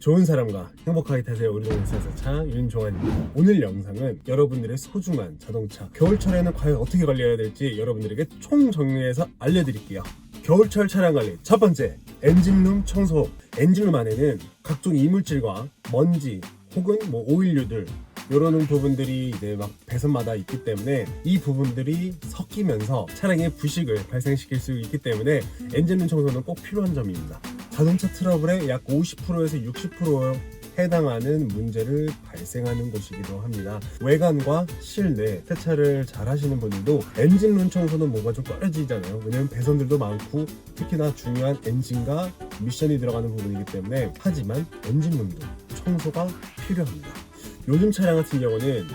좋은 사람과 행복하게 타세요. 우리 동네 사사차 윤종환입니다. 오늘 영상은 여러분들의 소중한 자동차 겨울철에는 과연 어떻게 관리해야 될지 여러분들에게 총정리해서 알려드릴게요. 겨울철 차량 관리 첫 번째, 엔진룸 청소. 엔진룸 안에는 각종 이물질과 먼지 혹은 오일류들 이런 부분들이 이제 막 배선마다 있기 때문에 이 부분들이 섞이면서 차량의 부식을 발생시킬 수 있기 때문에 엔진룸 청소는 꼭 필요한 점입니다. 자동차 트러블의 약 50%에서 60%에 해당하는 문제를 발생하는 곳이기도 합니다. 외관과 실내 세차를 잘 하시는 분들도 엔진룸 청소는 뭔가 좀 꺼려지잖아요. 왜냐면 배선들도 많고 특히나 중요한 엔진과 미션이 들어가는 부분이기 때문에. 하지만 엔진룸도 청소가 필요합니다. 요즘 차량 같은 경우는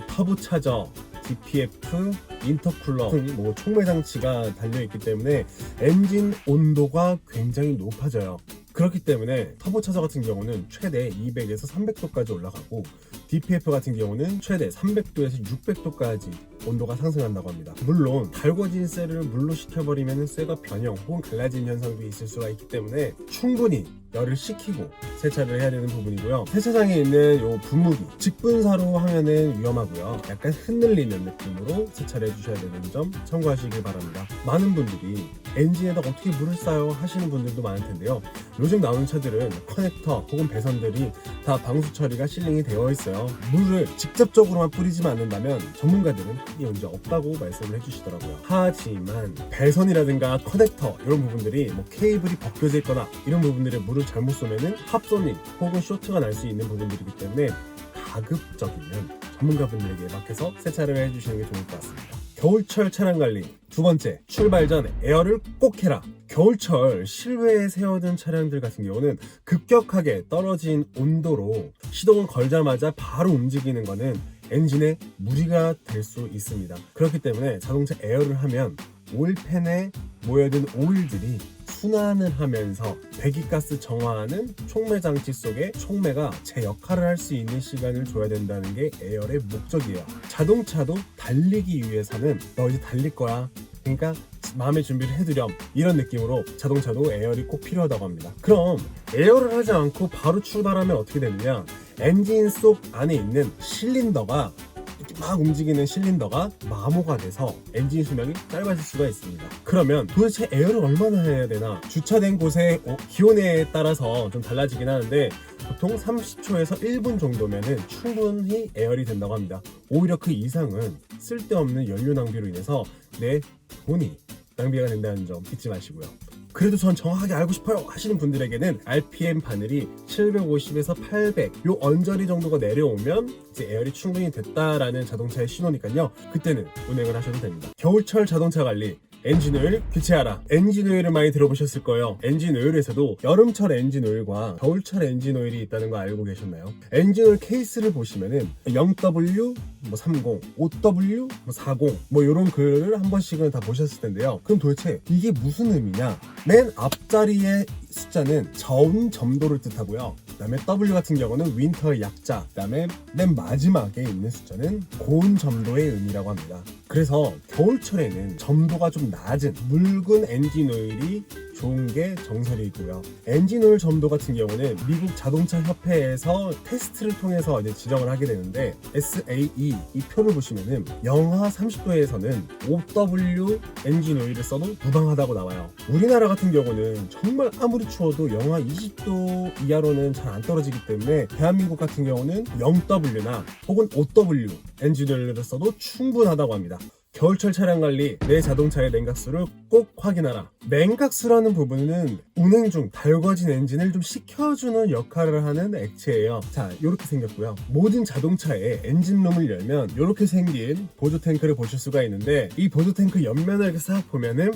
터보 차저, DPF, 인터쿨러 등 촉매 장치가 달려있기 때문에 엔진 온도가 굉장히 높아져요. 그렇기 때문에 터보 차저 같은 경우는 최대 200에서 300도까지 올라가고 DPF 같은 경우는 최대 300도에서 600도까지 온도가 상승한다고 합니다. 물론 달궈진 쇠를 물로 식혀버리면 쇠가 변형 혹은 갈라진 현상도 있을 수가 있기 때문에 충분히 열을 식히고 세차를 해야 되는 부분이고요. 세차장에 있는 요 분무기 직분사로 하면은 위험하고요. 약간 흔들리는 느낌으로 세차를 해주셔야 되는 점 참고하시길 바랍니다. 많은 분들이 엔진에다 어떻게 물을 싸요 하시는 분들도 많을 텐데요. 요즘 나오는 차들은 커넥터 혹은 배선들이 다 방수 처리가 실링이 되어 있어요. 물을 직접적으로만 뿌리지만 않는다면 전문가들은 크게 문제 없다고 말씀을 해주시더라고요. 하지만 배선이라든가 커넥터 이런 부분들이 케이블이 벗겨져 있거나 이런 부분들에 물을 잘못 쏘면은 합선이 혹은 쇼트가 날 수 있는 부분들이기 때문에 가급적이면 전문가분들에게 맡겨서 세차를 해주시는 게 좋을 것 같습니다. 겨울철 차량 관리 두 번째, 출발 전 에어를 꼭 해라. 겨울철 실외에 세워둔 차량들 같은 경우는 급격하게 떨어진 온도로 시동을 걸자마자 바로 움직이는 것은 엔진에 무리가 될 수 있습니다. 그렇기 때문에 자동차 에어를 하면 오일팬에 모여든 오일들이 순환을 하면서 배기가스 정화하는 촉매 장치 속에 촉매가 제 역할을 할 수 있는 시간을 줘야 된다는 게 에어의 목적이에요. 자동차도 달리기 위해서는 너 이제 달릴 거야, 그러니까 마음의 준비를 해두렴, 이런 느낌으로 자동차도 에어리 꼭 필요하다고 합니다. 그럼 에어를 하지 않고 바로 출발하면 어떻게 되느냐, 엔진 속 안에 있는 실린더가 이렇게 막 움직이는 실린더가 마모가 돼서 엔진 수명이 짧아질 수가 있습니다. 그러면 도대체 에어를 얼마나 해야 되나? 주차된 곳의 기온에 따라서 좀 달라지긴 하는데 보통 30초에서 1분 정도면은 충분히 에어리 된다고 합니다. 오히려 그 이상은 쓸데없는 연료 낭비로 인해서 내 돈이 낭비가 된다는 점 잊지 마시고요. 그래도 전 정확하게 알고 싶어요 하시는 분들에게는 RPM 바늘이 750에서 800 요 언저리 정도가 내려오면 이제 에어리 충분히 됐다라는 자동차의 신호니까요. 그때는 운행을 하셔도 됩니다. 겨울철 자동차 관리 엔진오일 교체하라. 엔진오일을 많이 들어보셨을 거예요. 엔진오일에서도 여름철 엔진오일과 겨울철 엔진오일이 있다는 거 알고 계셨나요? 엔진오일 케이스를 보시면은 0W 30, 5W 40 이런 글을 한 번씩은 다 보셨을 텐데요. 그럼 도대체 이게 무슨 의미냐? 맨 앞자리의 숫자는 저온 점도를 뜻하고요. 그 다음에 W 같은 경우는 윈터의 약자, 그 다음에 맨 마지막에 있는 숫자는 고온 점도의 의미라고 합니다. 그래서 겨울철에는 점도가 좀 낮은 묽은 엔진 오일이 좋은 게 정설이고요. 엔진 오일 점도 같은 경우는 미국 자동차 협회에서 테스트를 통해서 이제 지정을 하게 되는데 SAE 이 표를 보시면은 영하 30도에서는 5W 엔진 오일을 써도 무방하다고 나와요. 우리나라 같은 경우는 정말 아무리 추워도 영하 20도 이하로는 잘 안 떨어지기 때문에 대한민국 같은 경우는 0W나 혹은 5W 엔진 오일을 써도 충분하다고 합니다. 겨울철 차량 관리, 내 자동차의 냉각수를 꼭 확인하라. 냉각수라는 부분은 운행 중 달궈진 엔진을 좀 식혀주는 역할을 하는 액체예요. 자, 이렇게 생겼고요. 모든 자동차의 엔진룸을 열면 이렇게 생긴 보조 탱크를 보실 수가 있는데 이 보조 탱크 옆면을 이렇게 싹 보면은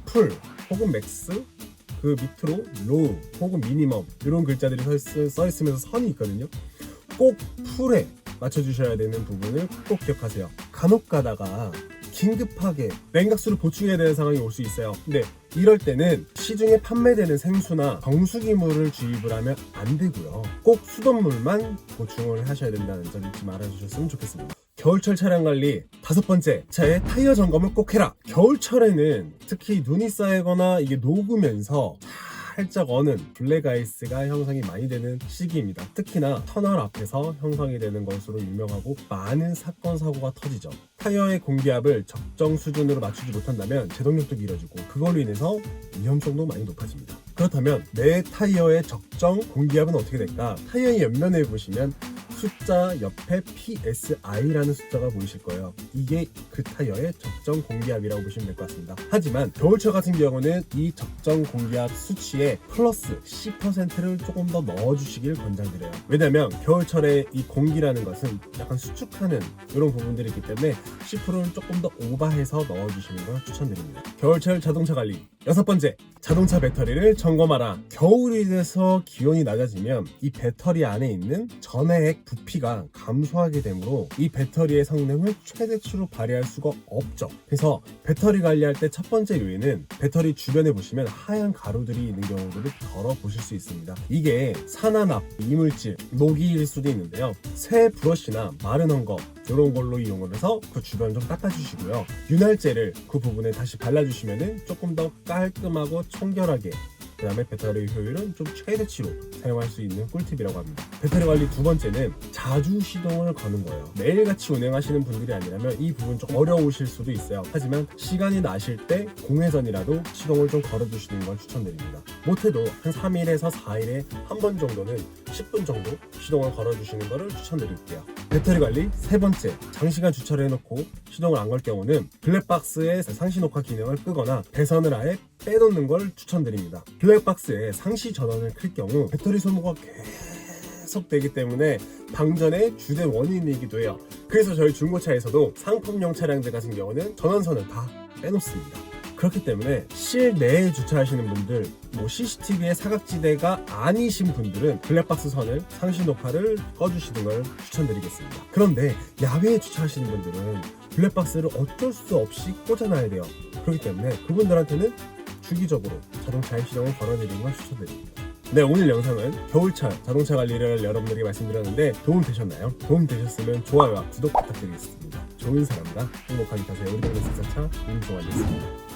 풀 혹은 맥스, 그 밑으로 로우 혹은 미니멈 이런 글자들이 써 있으면서 선이 있거든요. 꼭 풀에 맞춰주셔야 되는 부분을 꼭 기억하세요. 간혹 가다가 긴급하게 냉각수를 보충해야 되는 상황이 올 수 있어요. 근데 이럴 때는 시중에 판매되는 생수나 정수기물을 주입을 하면 안 되고요. 꼭 수돗물만 보충을 하셔야 된다는 점 잊지 말아주셨으면 좋겠습니다. 겨울철 차량 관리 다섯 번째, 차의 타이어 점검을 꼭 해라. 겨울철에는 특히 눈이 쌓이거나 이게 녹으면서 살짝 어는 블랙 아이스가 형성이 많이 되는 시기입니다. 특히나 터널 앞에서 형성이 되는 것으로 유명하고 많은 사건 사고가 터지죠. 타이어의 공기압을 적정 수준으로 맞추지 못한다면 제동력도 길어지고 그걸로 인해서 위험성도 많이 높아집니다. 그렇다면 내 타이어의 적정 공기압은 어떻게 될까? 타이어의 옆면에 보시면 숫자 옆에 PSI라는 숫자가 보이실 거예요. 이게 그 타이어의 적정 공기압이라고 보시면 될 것 같습니다. 하지만 겨울철 같은 경우는 이 적정 공기압 수치에 플러스 10%를 조금 더 넣어주시길 권장드려요. 왜냐면 겨울철에 이 공기라는 것은 약간 수축하는 이런 부분들이 있기 때문에 10%를 조금 더 오버해서 넣어주시는 걸 추천드립니다. 겨울철 자동차 관리 6번째, 자동차 배터리를 점검하라. 겨울이 돼서 기온이 낮아지면 이 배터리 안에 있는 전해액 부피가 감소하게 되므로 이 배터리의 성능을 최대치로 발휘할 수가 없죠. 그래서 배터리 관리할 때 첫 번째 요인은 배터리 주변에 보시면 하얀 가루들이 있는 경우를 덜어 보실 수 있습니다. 이게 산화납, 이물질, 녹이일 수도 있는데요. 새 브러쉬나 마른 헝겊 이런 걸로 이용을 해서 그 주변 좀 닦아주시고요. 윤활제를 그 부분에 다시 발라주시면 조금 더 깔끔하고 청결하게, 그 다음에 배터리 효율은 좀 최대치로 사용할 수 있는 꿀팁이라고 합니다. 배터리 관리 두 번째는 자주 시동을 거는 거예요. 매일같이 운행하시는 분들이 아니라면 이 부분 좀 어려우실 수도 있어요. 하지만 시간이 나실 때 공회전이라도 시동을 좀 걸어주시는 걸 추천드립니다. 못해도 한 3일에서 4일에 한 번 정도는 10분 정도 시동을 걸어주시는 것을 추천드릴게요. 배터리 관리 세 번째, 장시간 주차를 해놓고 시동을 안 걸 경우는 블랙박스의 상시 녹화 기능을 끄거나 배선을 아예 빼놓는 걸 추천드립니다. 블랙박스에 상시 전원을 클 경우 배터리 소모가 계속되기 때문에 방전의 주된 원인이기도 해요. 그래서 저희 중고차에서도 상품용 차량들 같은 경우는 전원선을 다 빼놓습니다. 그렇기 때문에 실내에 주차하시는 분들, CCTV의 사각지대가 아니신 분들은 블랙박스 선을 상시 녹화를 꺼주시는 걸 추천드리겠습니다. 그런데 야외에 주차하시는 분들은 블랙박스를 어쩔 수 없이 꽂아놔야 돼요. 그렇기 때문에 그분들한테는 주기적으로 자동차의 시동을 걸어드리는 걸 추천드립니다. 네, 오늘 영상은 겨울철 자동차 관리를 여러분들에게 말씀드렸는데 도움 되셨나요? 도움 되셨으면 좋아요와 구독 부탁드리겠습니다. 좋은 사람과 행복하게 사세요. 우리 동네 세차차 윤종환이었습니다.